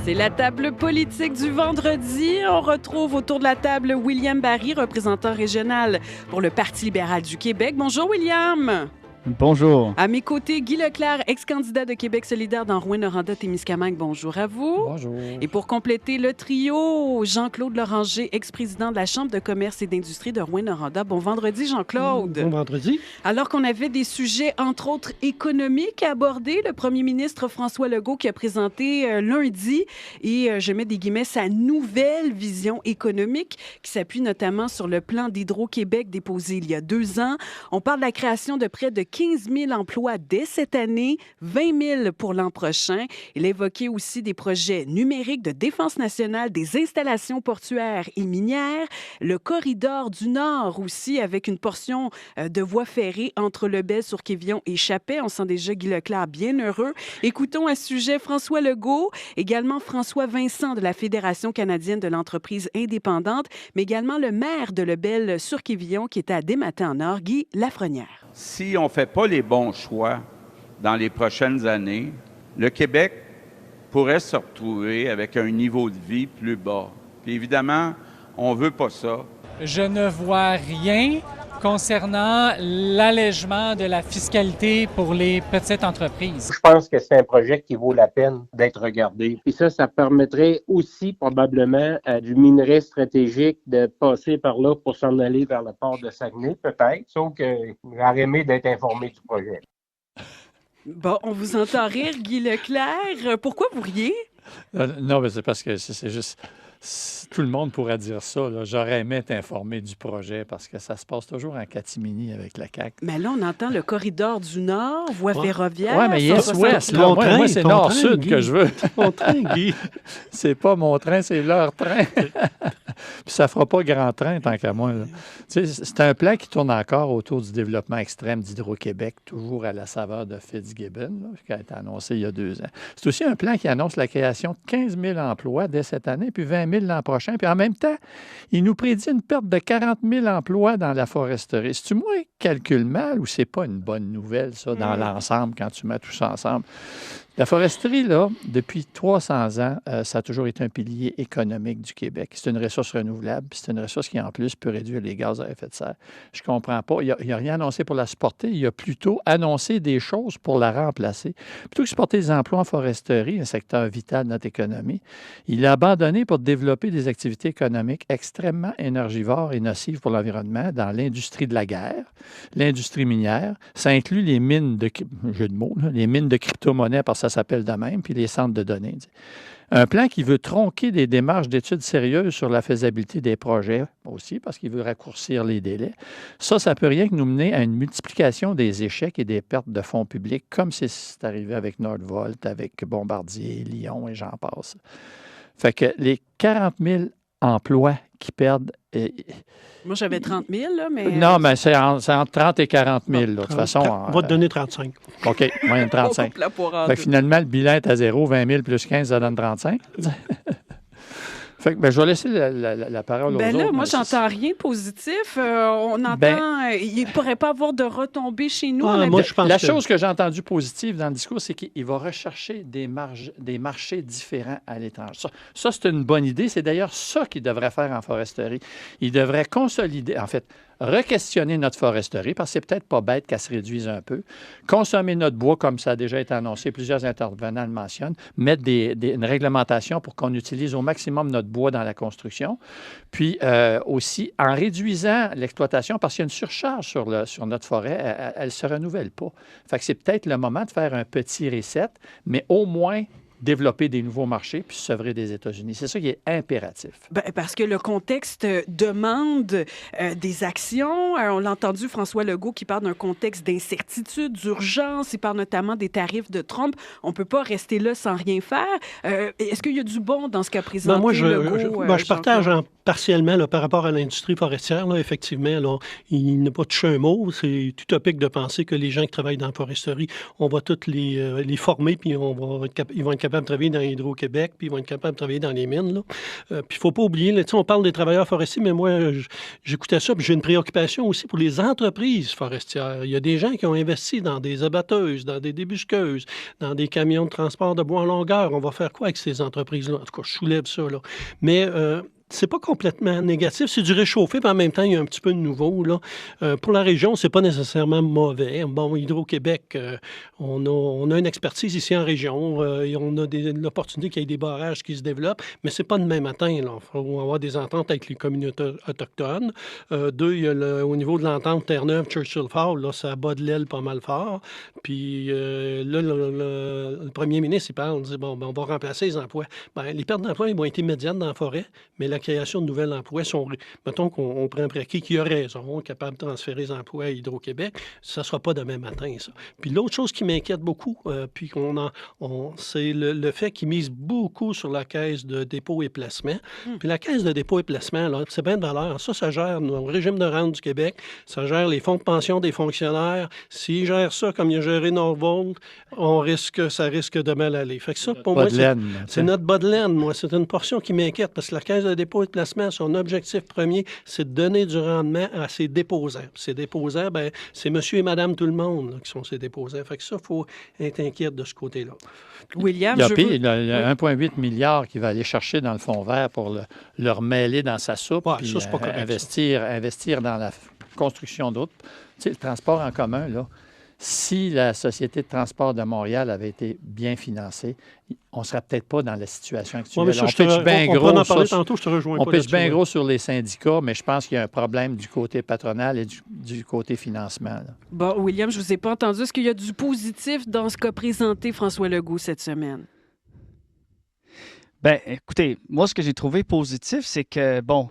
C'est la table politique du vendredi. On retrouve autour de la table William Barry, représentant régional pour le Parti libéral du Québec. Bonjour, William. Bonjour. À mes côtés, Guy Leclerc, ex-candidat de Québec solidaire dans Rouyn-Noranda-Témiscamingue. Bonjour à vous. Bonjour. Et pour compléter le trio, Jean-Claude Loranger, ex-président de la Chambre de commerce et d'industrie de Rouyn-Noranda. Bon vendredi, Jean-Claude. Bon vendredi. Alors qu'on avait des sujets, entre autres, économiques à aborder, le premier ministre François Legault qui a présenté lundi, et je mets des guillemets, sa nouvelle vision économique qui s'appuie notamment sur le plan d'Hydro-Québec déposé il y a 2 ans. On parle de la création de près de 15 000 emplois dès cette année, 20 000 pour l'an prochain. Il a évoqué aussi des projets numériques de défense nationale, des installations portuaires et minières, le corridor du Nord aussi, avec une portion de voie ferrée entre Lebel-sur-Quévillon et Chapet. On sent déjà Guy Leclerc bien heureux. Écoutons à ce sujet François Legault, également François Vincent de la Fédération canadienne de l'entreprise indépendante, mais également le maire de Lebel-sur-Quévillon qui était à Desmarais-en-Nord, Guy Lafrenière. Si on ne fait pas les bons choix dans les prochaines années, le Québec pourrait se retrouver avec un niveau de vie plus bas. Puis évidemment, on ne veut pas ça. Je ne vois rien concernant l'allègement de la fiscalité pour les petites entreprises. Je pense que c'est un projet qui vaut la peine d'être regardé. Puis ça permettrait aussi probablement à du minerai stratégique de passer par là pour s'en aller vers le port de Saguenay, peut-être. Sauf que j'aurais aimé d'être informé du projet. Bon, on vous entend rire, Guy Leclerc. Pourquoi vous riez? Non, mais c'est parce que c'est juste... Tout le monde pourrait dire ça. Là. J'aurais aimé être informé du projet parce que ça se passe toujours en catimini avec la CAQ. Mais là, on entend le corridor du Nord, voie ferroviaire. Oui, mais est-ouest. Moi, c'est nord-sud que je veux. Ton train, Guy. C'est pas mon train, c'est leur train. Puis ça fera pas grand train, tant qu'à moi. Là. C'est un plan qui tourne encore autour du développement extrême d'Hydro-Québec, toujours à la saveur de Fitzgibbon, là, qui a été annoncé il y a 2 ans. C'est aussi un plan qui annonce la création de 15 000 emplois dès cette année, puis 20 000 l'an prochain. Puis en même temps, il nous prédit une perte de 40 000 emplois dans la foresterie. C'est-tu moi qui calcule mal ou c'est pas une bonne nouvelle, ça, dans l'ensemble, quand tu mets tout ça ensemble? La foresterie, là, depuis 300 ans, ça a toujours été un pilier économique du Québec. C'est une ressource renouvelable, puis c'est une ressource qui, en plus, peut réduire les gaz à effet de serre. Je comprends pas. Il n'a rien annoncé pour la supporter. Il a plutôt annoncé des choses pour la remplacer. Plutôt que supporter des emplois en foresterie, un secteur vital de notre économie, il a abandonné pour développer des activités économiques extrêmement énergivores et nocives pour l'environnement dans l'industrie de la guerre, l'industrie minière. Ça inclut les mines de, jeu de mots, là, les mines de crypto-monnaies, parce que ça s'appelle de même, puis les centres de données. Un plan qui veut tronquer des démarches d'études sérieuses sur la faisabilité des projets aussi, parce qu'il veut raccourcir les délais. Ça peut rien que nous mener à une multiplication des échecs et des pertes de fonds publics, comme c'est arrivé avec Nordvolt, avec Bombardier, Lyon et j'en passe. Fait que les 40 000 emplois qui perdent... Moi, j'avais 30 000, là, mais... Non, mais c'est entre 30 et 40 000. Là, de toute façon... On va te donner 35. OK, moyenne 35. Fait que finalement, le bilan est à 0. 20 000 plus 15, ça donne 35. Fait que, je vais laisser la parole aux autres. Là, moi, j'entends rien de positif. On entend... il ne pourrait pas avoir de retombées chez nous. Moi, je pense la chose que j'ai entendue positive dans le discours, c'est qu'il va rechercher des marchés différents à l'étranger. Ça, c'est une bonne idée. C'est d'ailleurs ça qu'il devrait faire en foresterie. Il devrait consolider, en fait, re-questionner notre foresterie, parce que c'est peut-être pas bête qu'elle se réduise un peu, consommer notre bois, comme ça a déjà été annoncé, plusieurs intervenants le mentionnent, mettre une réglementation pour qu'on utilise au maximum notre bois dans la construction, puis aussi en réduisant l'exploitation, parce qu'il y a une surcharge sur notre forêt, elle ne se renouvelle pas. Fait que c'est peut-être le moment de faire un petit reset, mais au moins développer des nouveaux marchés puis se sevrer des États-Unis. C'est ça qui est impératif. Parce que le contexte demande des actions. On l'a entendu, François Legault, qui parle d'un contexte d'incertitude, d'urgence. Il parle notamment des tarifs de Trump. On ne peut pas rester là sans rien faire. Est-ce qu'il y a du bon dans ce qu'a présenté Legault? Je partage en partiellement là, par rapport à l'industrie forestière, là, effectivement, là, il n'a pas touché un mot. C'est utopique de penser que les gens qui travaillent dans la foresterie, on va tous les former, puis ils vont être capables de travailler dans Hydro-Québec, puis ils vont être capables de travailler dans les mines. Là. Puis il ne faut pas oublier, là, on parle des travailleurs forestiers, mais moi, j'écoutais ça, puis j'ai une préoccupation aussi pour les entreprises forestières. Il y a des gens qui ont investi dans des abatteuses, dans des débusqueuses, dans des camions de transport de bois en longueur. On va faire quoi avec ces entreprises-là? En tout cas, je soulève ça, là. Mais c'est pas complètement négatif. C'est du réchauffé, puis en même temps, il y a un petit peu de nouveau. Là. Pour la région, c'est pas nécessairement mauvais. Bon, Hydro-Québec, on a une expertise ici en région. Et on a l'opportunité qu'il y ait des barrages qui se développent, mais c'est pas demain matin. Il faut avoir des ententes avec les communautés autochtones. Deux, il y a au niveau de l'entente Terre-Neuve-Churchill-Falls, là, ça bat de l'aile pas mal fort. Puis là, le premier ministre, il parle, on dit, bon, ben, on va remplacer les emplois. Ben, les pertes d'emplois, ils vont être immédiates dans la forêt, mais la création de nouveaux emplois sont... Mettons qu'on prend pour acquis qui a raison, capable de transférer les emplois à Hydro-Québec, ça ne sera pas demain matin, ça. Puis l'autre chose qui m'inquiète beaucoup, c'est le fait qu'ils misent beaucoup sur la caisse de dépôt et placement. Puis la caisse de dépôt et placement, là, c'est bien de valeur. Ça gère le régime de rente du Québec, ça gère les fonds de pension des fonctionnaires. S'ils gèrent ça comme il a géré Norvolt, ça risque de mal aller. Fait que ça, pour moi, c'est notre bas de laine, moi. C'est une portion qui m'inquiète parce que la caisse de dépôt et de placement, son objectif premier, c'est de donner du rendement à ses déposants. Ces déposants, ben, c'est monsieur et madame tout le monde là, qui sont ses déposants. Fait que ça, il faut être inquiète de ce côté-là. William, il y a 1,8 milliard qu'il va aller chercher dans le fonds vert pour le remêler dans sa soupe Ouais, puis ça, c'est pas correct, investir dans la construction d'autres. Tu sais, le transport en commun, là, si la Société de transport de Montréal avait été bien financée, on ne serait peut-être pas dans la situation actuelle. Ouais, on peut en parler tantôt, je te rejoins. On pitche bien gros sur les syndicats, mais je pense qu'il y a un problème du côté patronal et du côté financement. Là. Bon, William, je ne vous ai pas entendu. Est-ce qu'il y a du positif dans ce qu'a présenté François Legault cette semaine? Bien, écoutez, moi, ce que j'ai trouvé positif, c'est que, bon,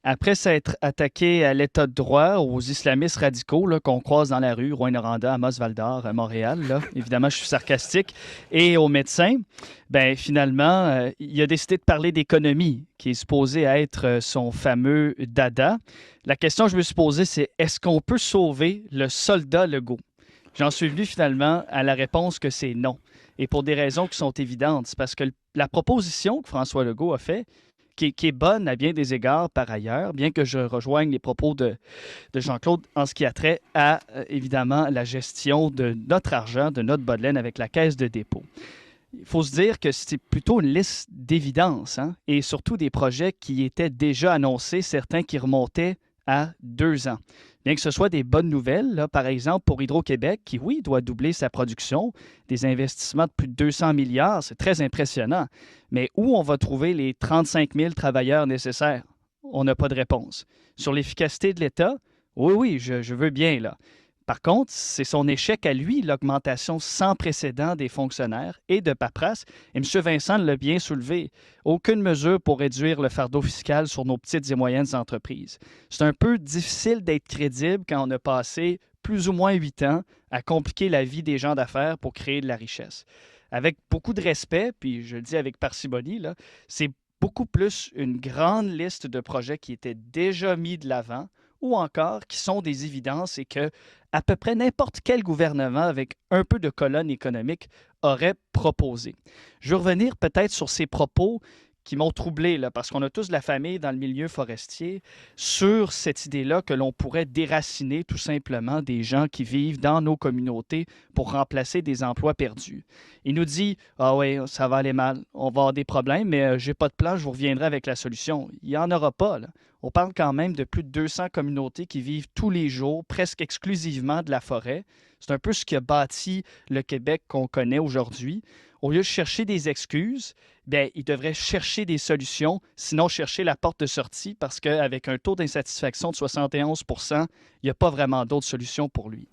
après s'être attaqué à l'État de droit, aux islamistes radicaux là, qu'on croise dans la rue, Rouyn-Noranda, Amos-Val-d'Or, à Montréal, là, évidemment, je suis sarcastique, et aux médecins, bien, finalement, il a décidé de parler d'économie, qui est supposée être son fameux dada. La question que je me suis posée, c'est est-ce qu'on peut sauver le soldat Legault? J'en suis venu finalement à la réponse que c'est non. Et pour des raisons qui sont évidentes. C'est parce que la proposition que François Legault a faite, qui est bonne à bien des égards par ailleurs, bien que je rejoigne les propos de Jean-Claude en ce qui a trait à, évidemment, la gestion de notre argent, de notre bas de laine avec la caisse de dépôt. Il faut se dire que c'est plutôt une liste d'évidence, hein, et surtout des projets qui étaient déjà annoncés, certains qui remontaient à 2 ans. Bien que ce soit des bonnes nouvelles, là, par exemple pour Hydro-Québec, qui, oui, doit doubler sa production, des investissements de plus de 200 milliards, c'est très impressionnant. Mais où on va trouver les 35 000 travailleurs nécessaires? On n'a pas de réponse. Sur l'efficacité de l'État, oui, je veux bien, là. Par contre, c'est son échec à lui, l'augmentation sans précédent des fonctionnaires et de paperasse. Et M. Vincent l'a bien soulevé. Aucune mesure pour réduire le fardeau fiscal sur nos petites et moyennes entreprises. C'est un peu difficile d'être crédible quand on a passé plus ou moins 8 ans à compliquer la vie des gens d'affaires pour créer de la richesse. Avec beaucoup de respect, puis je le dis avec parcimonie, là, c'est beaucoup plus une grande liste de projets qui étaient déjà mis de l'avant ou encore qui sont des évidences et que à peu près n'importe quel gouvernement avec un peu de colonne économique aurait proposé. Je veux revenir peut-être sur ces propos qui m'ont troublé, là, parce qu'on a tous de la famille dans le milieu forestier, sur cette idée-là que l'on pourrait déraciner tout simplement des gens qui vivent dans nos communautés pour remplacer des emplois perdus. Il nous dit « Ah oui, ça va aller mal, on va avoir des problèmes, mais j'ai pas de plan, je vous reviendrai avec la solution. » Il n'y en aura pas, là. On parle quand même de plus de 200 communautés qui vivent tous les jours, presque exclusivement de la forêt. C'est un peu ce qui a bâti le Québec qu'on connaît aujourd'hui. Au lieu de chercher des excuses, bien, il devrait chercher des solutions, sinon chercher la porte de sortie, parce qu'avec un taux d'insatisfaction de 71 %, il n'y a pas vraiment d'autres solutions pour lui.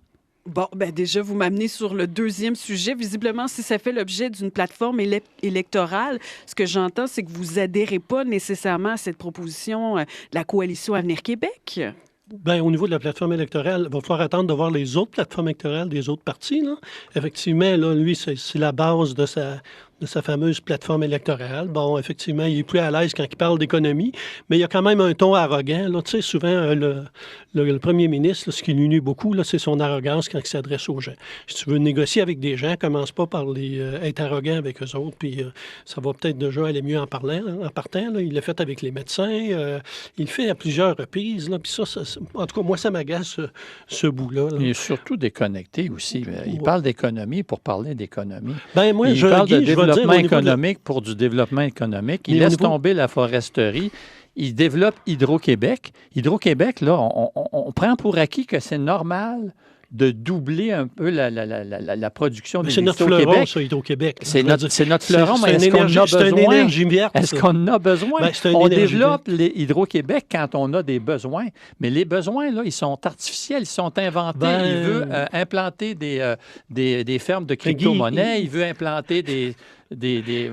Bon, ben déjà, vous m'amenez sur le deuxième sujet. Visiblement, si ça fait l'objet d'une plateforme électorale, ce que j'entends, c'est que vous adhérez pas nécessairement à cette proposition de la Coalition Avenir Québec. Bien, au niveau de la plateforme électorale, il va falloir attendre de voir les autres plateformes électorales des autres partis. Là. Effectivement, là, lui, c'est la base de de sa fameuse plateforme électorale. Bon, effectivement, il est plus à l'aise quand il parle d'économie, mais il y a quand même un ton arrogant. Là, tu sais, souvent, le premier ministre, là, ce qui lui nuit beaucoup, là, c'est son arrogance quand il s'adresse aux gens. Si tu veux négocier avec des gens, commence pas par être arrogant avec eux autres, puis ça va peut-être déjà aller mieux en partant. Là. Il l'a fait avec les médecins, il le fait à plusieurs reprises, là, puis ça, en tout cas, moi, ça m'agace, ce bout-là. Là. Il est surtout déconnecté aussi. Il parle d'économie pour parler d'économie. Ben, moi, il parle de développement économique pour du développement économique. Il laisse tomber la foresterie. Il développe Hydro-Québec. Hydro-Québec, là, on prend pour acquis que c'est normal de doubler un peu la production d'électricité au Québec. C'est notre fleuron, ça, Hydro-Québec. C'est notre fleuron, mais est-ce qu'on en a besoin? C'est une énergie verte. Est-ce qu'on en a besoin? Ben, on développe les Hydro-Québec quand on a des besoins, mais les besoins, là, ils sont artificiels, ils sont inventés. Il veut implanter des fermes de crypto-monnaies, il veut implanter des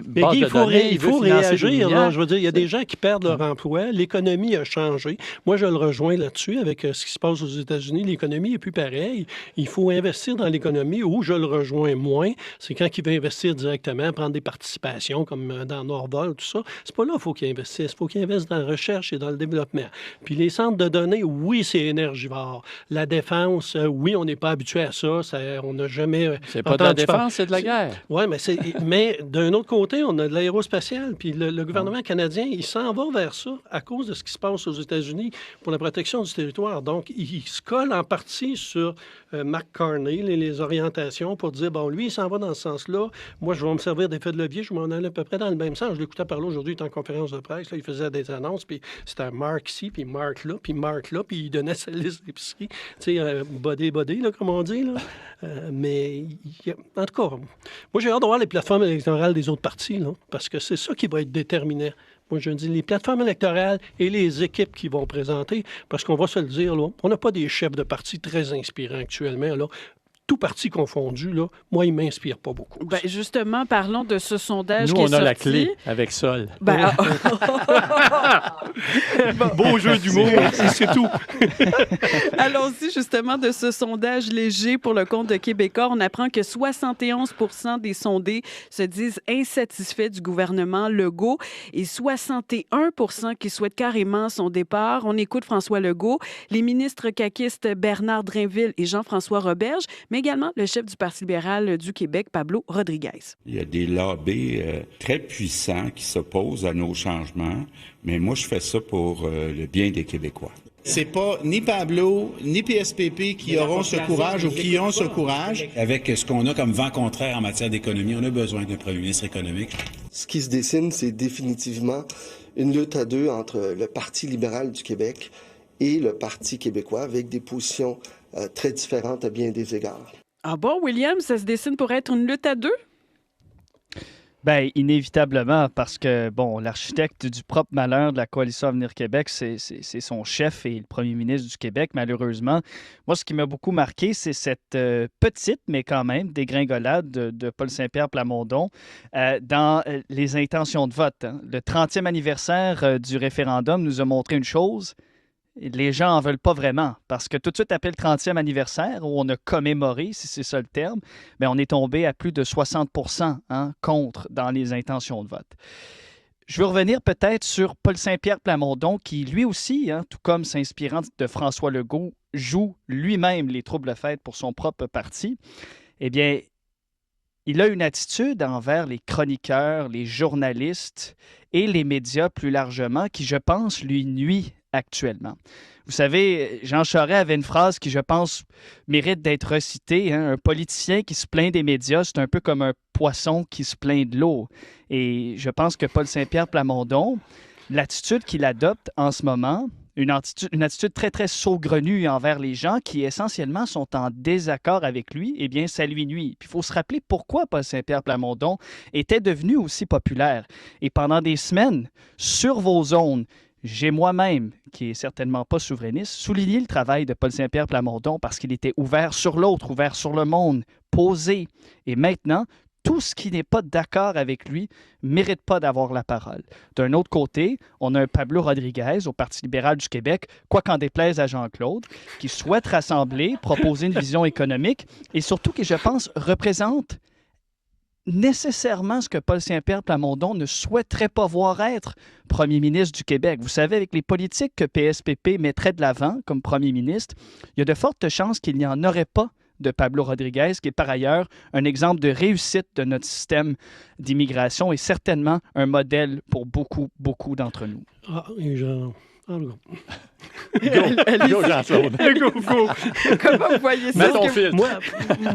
bases de données, il faut réagir. Là, je veux dire, il y a des gens qui perdent leur emploi. L'économie a changé. Moi, je le rejoins là-dessus avec ce qui se passe aux États-Unis. L'économie n'est plus pareille. Il faut investir dans l'économie. Où je le rejoins moins, c'est quand il veut investir directement, prendre des participations comme dans Norval, tout ça. C'est pas là qu'il faut qu'il investisse. Il faut qu'il investisse dans la recherche et dans le développement. Puis les centres de données, oui, c'est énergivore. La défense, oui, on n'est pas habitué à ça. On n'a jamais... C'est pas de la défense, c'est de la guerre. Oui, mais d'un autre côté, on a de l'aérospatial. Puis le gouvernement canadien, il s'en va vers ça à cause de ce qui se passe aux États-Unis pour la protection du territoire. Donc, il se colle en partie sur Mark Carney, les orientations, pour dire, bon, lui, il s'en va dans ce sens-là. Moi, je vais me servir d'effet de levier. Je m'en allais à peu près dans le même sens. Je l'écoutais parler aujourd'hui, il était en conférence de presse. Là, il faisait des annonces, puis c'était Mark ici, puis Mark là, puis il donnait sa liste d'épicerie. Tu sais, body, là, comme on dit. Là. En tout cas, moi, j'ai hâte de voir les plateformes électorales des autres partis, là, parce que c'est ça qui va être déterminant. Moi, je dis les plateformes électorales et les équipes qui vont présenter, parce qu'on va se le dire, là, on n'a pas des chefs de parti très inspirants actuellement, là. Tout parti confondu, là, moi, il ne m'inspire pas beaucoup. Ben, justement, parlons de ce sondage. Nous, on a la clé avec Sol. Ben, Beau jeu d'humour, c'est tout. Allons-y justement de ce sondage léger pour le compte de Québécois. On apprend que 71% des sondés se disent insatisfaits du gouvernement Legault et 61% qui souhaitent carrément son départ. On écoute François Legault, les ministres caquistes Bernard Drinville et Jean-François Roberge, mais également le chef du Parti libéral du Québec, Pablo Rodriguez. Il y a des lobbies très puissants qui s'opposent à nos changements, mais moi, je fais ça pour le bien des Québécois. C'est pas ni Pablo, ni PSPP qui auront ce courage ou qui ont ce courage. Avec ce qu'on a comme vent contraire en matière d'économie, on a besoin d'un premier ministre économique. Ce qui se dessine, c'est définitivement une lutte à deux entre le Parti libéral du Québec et le Parti québécois, avec des positions très différentes à bien des égards. Ah bon, William, ça se dessine pour être une lutte à deux? Bien, inévitablement, parce que, bon, l'architecte du propre malheur de la Coalition Avenir Québec, c'est son chef et le premier ministre du Québec, malheureusement. Moi, ce qui m'a beaucoup marqué, c'est cette petite, mais quand même, dégringolade de Paul Saint-Pierre Plamondon dans les intentions de vote. Hein. Le 30e anniversaire du référendum nous a montré une chose. Les gens n'en veulent pas vraiment, parce que tout de suite après le 30e anniversaire, où on a commémoré, si c'est ça le terme, bien, on est tombé à plus de 60% contre dans les intentions de vote. Je veux revenir peut-être sur Paul Saint-Pierre Plamondon, qui lui aussi, tout comme s'inspirant de François Legault, joue lui-même les troubles-fêtes pour son propre parti. Eh bien, il a une attitude envers les chroniqueurs, les journalistes et les médias plus largement qui, je pense, lui nuit actuellement. Vous savez, Jean Charest avait une phrase qui, je pense, mérite d'être recitée. Un politicien qui se plaint des médias, c'est un peu comme un poisson qui se plaint de l'eau. Et je pense que Paul Saint-Pierre Plamondon, l'attitude qu'il adopte en ce moment, une attitude très, très saugrenue envers les gens qui, essentiellement, sont en désaccord avec lui, eh bien, ça lui nuit. Puis il faut se rappeler pourquoi Paul Saint-Pierre Plamondon était devenu aussi populaire. Et pendant des semaines, sur vos zones, j'ai moi-même, qui est certainement pas souverainiste, souligné le travail de Paul Saint-Pierre Plamondon parce qu'il était ouvert sur l'autre, ouvert sur le monde, posé. Et maintenant, tout ce qui n'est pas d'accord avec lui ne mérite pas d'avoir la parole. D'un autre côté, on a un Pablo Rodriguez au Parti libéral du Québec, quoi qu'en déplaise à Jean-Claude, qui souhaite rassembler, proposer une vision économique et surtout qui, je pense, représente nécessairement ce que Paul Saint-Pierre Plamondon ne souhaiterait pas voir être premier ministre du Québec. Vous savez, avec les politiques que PSPP mettrait de l'avant comme premier ministre, il y a de fortes chances qu'il n'y en aurait pas de Pablo Rodriguez, qui est par ailleurs un exemple de réussite de notre système d'immigration et certainement un modèle pour beaucoup, beaucoup d'entre nous. Ah, et genre... Go, Jean-Claude. Go. Comment vous voyez ça? Mets ton filtre.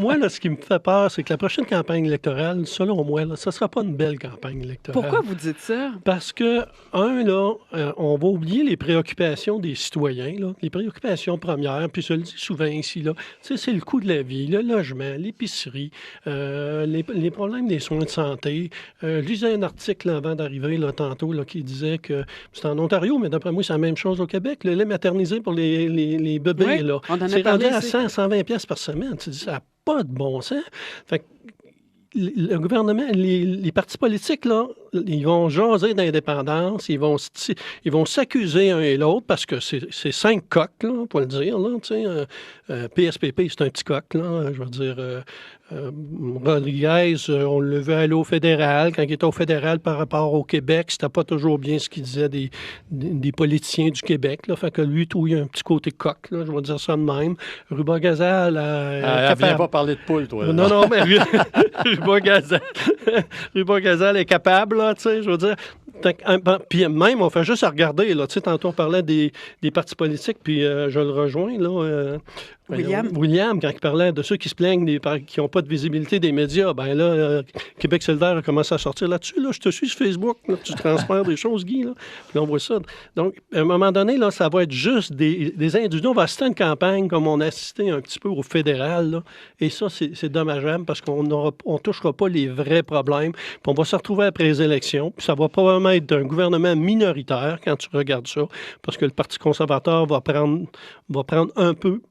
Moi là, ce qui me fait peur, c'est que la prochaine campagne électorale, selon moi, là, ça ne sera pas une belle campagne électorale. Pourquoi vous dites ça? Parce que, on va oublier les préoccupations des citoyens, là, les préoccupations premières, puis je le dis souvent ici, là, c'est le coût de la vie, le logement, l'épicerie, les problèmes des soins de santé. Je lisais un article avant d'arriver là, tantôt là, qui disait que c'est en Ontario, mais d'après moi, c'est la même chose au Québec. Le lait maternisé pour les bébés, oui, là, on en a c'est parlé rendu à ici. 100-120 piastres par semaine. Tu dis, ça n'a pas de bon sens. Fait que le gouvernement, les partis politiques, là, ils vont jaser d'indépendance, ils vont s'accuser un et l'autre parce que c'est 5 coqs, là, pour le dire. Là, PSPP, c'est un petit coq. Là, je veux dire, Rodriguez, on le veut aller au fédéral. Quand il était au fédéral par rapport au Québec, c'était pas toujours bien ce qu'il disait des politiciens du Québec. Là, fait que lui, tout, il a un petit côté coq, là, je vais dire ça de même. Ruba Gazal... elle vient pas parler de poule, toi. Non, mais Ruba Gazal est capable, là, tu sais, je veux dire. Puis même, on fait juste à regarder, là, tu sais, tantôt on parlait des partis politiques, puis je le rejoins, là. William, quand il parlait de ceux qui se plaignent qui n'ont pas de visibilité des médias, ben là, Québec solidaire a commencé à sortir là-dessus. Là, je te suis sur Facebook, là, tu transfères des choses, Guy, là, puis on voit ça. Donc, à un moment donné, là, ça va être juste des individus. On va assister à une campagne comme on a assisté un petit peu au fédéral, là, et ça, c'est dommageable parce qu'on ne touchera pas les vrais problèmes, puis on va se retrouver après les élections, puis ça va probablement être un gouvernement minoritaire quand tu regardes ça, parce que le Parti conservateur va prendre un peu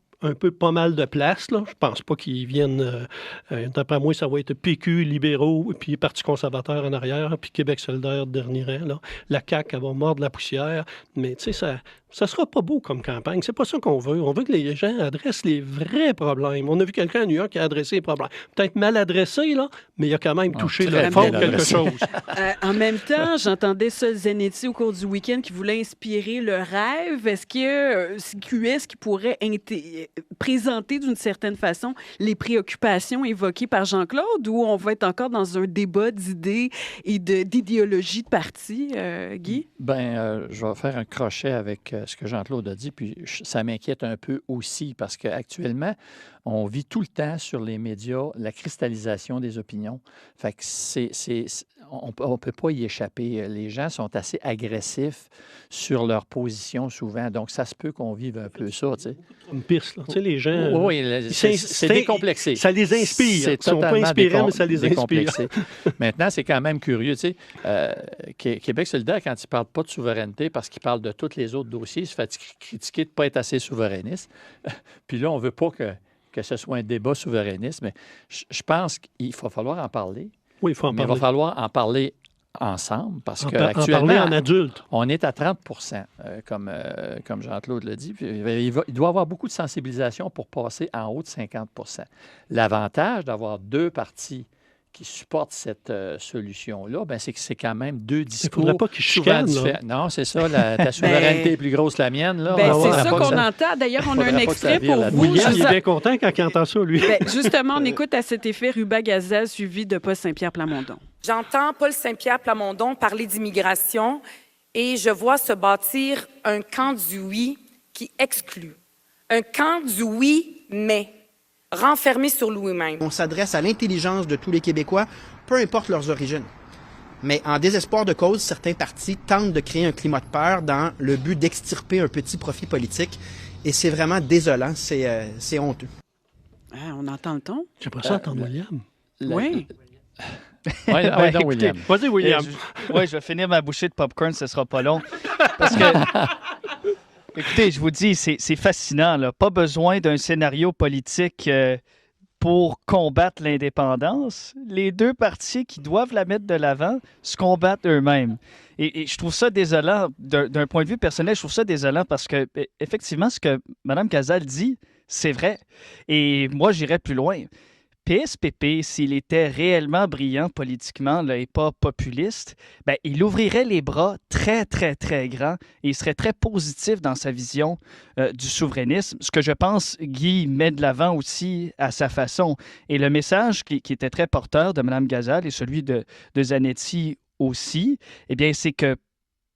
pas mal de place. Là. Je pense pas qu'ils viennent... d'après moi, ça va être PQ, libéraux, puis Parti conservateur en arrière, puis Québec solidaire, dernier rang. Là. La CAQ, elle va mordre la poussière. Mais tu sais, ça sera pas beau comme campagne. C'est pas ça qu'on veut. On veut que les gens adressent les vrais problèmes. On a vu quelqu'un à New York qui a adressé les problèmes. Peut-être mal adressé, là, mais il a quand même touché le fond de quelque chose. En même temps, j'entendais Solzhenitsyn au cours du week-end qui voulait inspirer le rêve. Est-ce que QS qui pourrait présenter d'une certaine façon les préoccupations évoquées par Jean-Claude, ou on va être encore dans un débat d'idées et d'idéologie de parti, Guy? Je vais faire un crochet avec ce que Jean-Claude a dit, puis ça m'inquiète un peu aussi parce qu'actuellement, on vit tout le temps sur les médias la cristallisation des opinions. Fait que on ne peut pas y échapper. Les gens sont assez agressifs sur leur position souvent. Donc, ça se peut qu'on vive un peu ça, tu sais. Une piste, là. Tu sais, les gens... Oui, c'est décomplexé. Ça les inspire. Ils ne sont pas inspirés, mais ça les inspire. Maintenant, c'est quand même curieux, tu sais. Québec solidaire, quand il ne parle pas de souveraineté parce qu'il parle de tous les autres dossiers, il se fait critiquer de ne pas être assez souverainiste. Puis là, on ne veut pas que ce soit un débat souverainiste, mais je pense qu'il va falloir en parler. Oui, il faut en parler. Mais il va falloir en parler ensemble parce qu'actuellement, en parler en adulte. On est à 30 comme Jean-Claude l'a dit. Puis il doit y avoir beaucoup de sensibilisation pour passer en haut de 50 L'avantage d'avoir deux partis qui supportent cette solution-là, c'est que c'est quand même deux discours. Il ne faudrait pas qu'ils chicanent. Non, c'est ça, ta souveraineté est plus grosse que la mienne. Là. C'est ça qu'on entend. D'ailleurs, on a un extrait pour vous. William, il est bien content quand il entend ça, lui. Justement, on écoute à cet effet Ruba Gazal suivi de Paul Saint-Pierre Plamondon. J'entends Paul Saint-Pierre Plamondon parler d'immigration et je vois se bâtir un camp du oui qui exclut. Un camp du oui, mais renfermé sur lui-même. On s'adresse à l'intelligence de tous les Québécois, peu importe leurs origines. Mais en désespoir de cause, certains partis tentent de créer un climat de peur dans le but d'extirper un petit profit politique. Et c'est vraiment désolant, c'est honteux. On entend le ton? J'ai pas ça entendre William. Oui. Écoutez, William. Vas-y, William. Je vais finir ma bouchée de popcorn, ce sera pas long. Parce que... Écoutez, je vous dis, c'est fascinant, là. Pas besoin d'un scénario politique pour combattre l'indépendance. Les deux partis qui doivent la mettre de l'avant se combattent eux-mêmes. Et je trouve ça désolant, d'un point de vue personnel, je trouve ça désolant parce que, effectivement, ce que Mme Gazal dit, c'est vrai. Et moi, j'irais plus loin. PSPP, s'il était réellement brillant politiquement là, et pas populiste, ben, il ouvrirait les bras très, très, très grands et il serait très positif dans sa vision du souverainisme, ce que je pense Guy met de l'avant aussi à sa façon. Et le message qui était très porteur de Mme Ghazal et celui de Zanetti aussi, eh bien, c'est que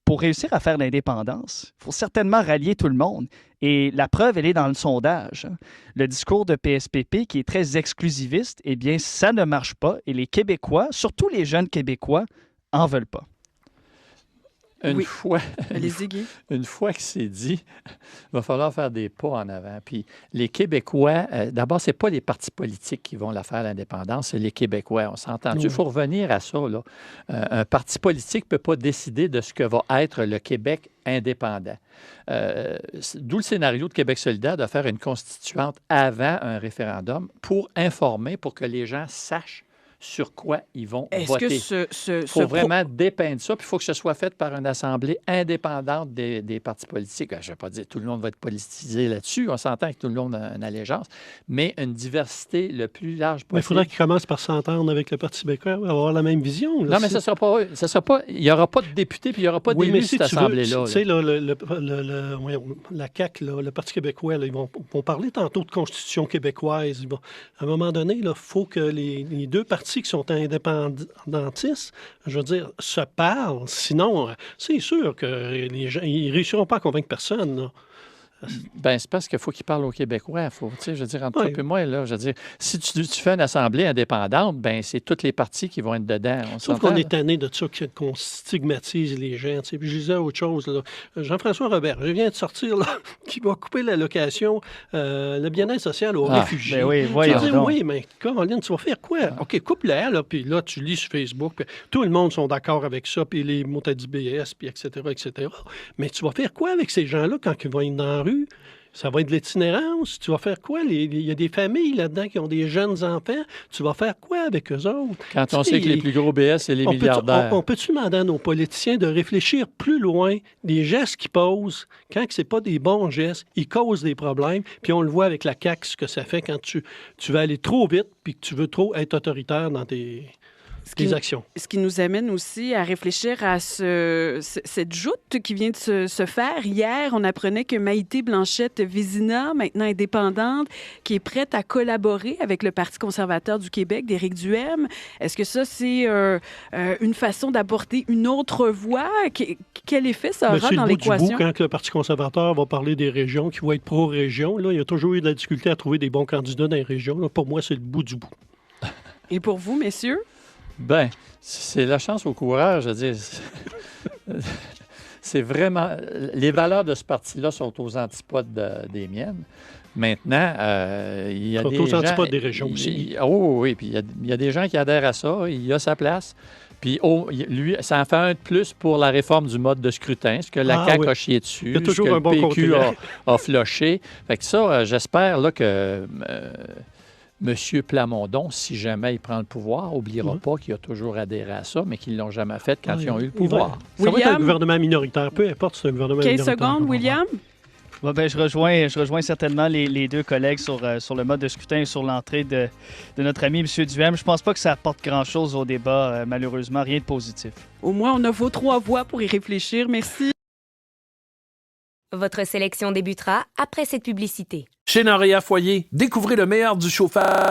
pour réussir à faire l'indépendance, il faut certainement rallier tout le monde. Et la preuve, elle est dans le sondage. Le discours de PSPP, qui est très exclusiviste, eh bien, ça ne marche pas. Et les Québécois, surtout les jeunes Québécois, en veulent pas. Une fois que c'est dit, il va falloir faire des pas en avant. Puis les Québécois, d'abord, ce n'est pas les partis politiques qui vont la faire, l'indépendance, c'est les Québécois. On s'entend. Il faut revenir à ça, là. Un parti politique ne peut pas décider de ce que va être le Québec indépendant. D'où le scénario de Québec solidaire de faire une constituante avant un référendum pour informer, pour que les gens sachent sur quoi ils vont voter. Il faut vraiment dépeindre ça, puis il faut que ce soit fait par une assemblée indépendante des partis politiques. Je ne vais pas dire que tout le monde va être politisé là-dessus, on s'entend que tout le monde a une allégeance, mais une diversité le plus large possible. Mais il faudrait qu'ils commencent par s'entendre avec le Parti québécois, avoir la même vision. Là, non, mais ce ne sera pas... Il n'y aura pas de députés, puis il n'y aura pas d'élus cette assemblée-là. Tu sais, la CAQ, là, le Parti québécois, là, ils vont parler tantôt de constitution québécoise. À un moment donné, il faut que les deux partis qui sont indépendantistes, je veux dire, se parlent. Sinon, c'est sûr que les gens, ils ne réussiront pas à convaincre personne, là. Bien, c'est parce qu'il faut qu'ils parlent aux Québécois. Faut, je veux dire, entre toi et moi, là, je veux dire, si tu fais une assemblée indépendante, bien, c'est toutes les partis qui vont être dedans. Sauf qu'on est tanné de ça, qu'on stigmatise les gens. Puis je disais autre chose. Là. Jean-François Robert, je viens de sortir, là, qui va couper l'allocation, le bien-être social aux réfugiés. Ben oui, voyons donc. Oui, mais Caroline, tu vas faire quoi? OK, coupe-la, là, puis là, tu lis sur Facebook, puis tout le monde sont d'accord avec ça, puis les mots t'as dit BS, puis etc., etc. Mais tu vas faire quoi avec ces gens-là quand ils vont être dans la rue? Ça va être de l'itinérance. Tu vas faire quoi? Il y a des familles là-dedans qui ont des jeunes enfants. Tu vas faire quoi avec eux autres? Quand on sait que les plus gros BS, c'est les milliardaires. On peut-tu demander à nos politiciens de réfléchir plus loin des gestes qu'ils posent? Quand ce n'est pas des bons gestes, ils causent des problèmes. Puis on le voit avec la CAQ, ce que ça fait quand tu vas aller trop vite puis que tu veux trop être autoritaire dans tes actions. Ce qui nous amène aussi à réfléchir à cette joute qui vient de se faire. Hier, on apprenait que Maïté Blanchette-Vézina, maintenant indépendante, qui est prête à collaborer avec le Parti conservateur du Québec, d'Éric Duhaime. Est-ce que ça, c'est une façon d'apporter une autre voix? Quel effet ça aura dans l'équation? Quand le Parti conservateur va parler des régions qui vont être pro-région, là, il y a toujours eu de la difficulté à trouver des bons candidats dans les régions. Là, pour moi, c'est le bout du bout. Et pour vous, messieurs? Bien, c'est la chance au courage, je veux dire. C'est vraiment... Les valeurs de ce parti-là sont aux antipodes des miennes. Maintenant, il y a des gens... aux antipodes des régions aussi. Oui, puis il y a des gens qui adhèrent à ça, il y a sa place. Puis lui, ça en fait un de plus pour la réforme du mode de scrutin, ce que la CAQ a chié dessus, il y a toujours ce que un bon le PQ a floché. Fait que ça, j'espère là, que... M. Plamondon, si jamais il prend le pouvoir, n'oubliera pas qu'il a toujours adhéré à ça, mais qu'ils ne l'ont jamais fait quand ils ont eu le pouvoir. Ça va être un gouvernement minoritaire, peu importe si c'est un gouvernement minoritaire. 15 secondes, William? Ouais, ben, je rejoins certainement les deux collègues sur le mode de scrutin et sur l'entrée de notre ami M. Duhaime. Je ne pense pas que ça apporte grand-chose au débat, malheureusement, rien de positif. Au moins, on a vos 3 voix pour y réfléchir. Merci. Votre sélection débutera après cette publicité. Chez Noria Foyer, découvrez le meilleur du chauffage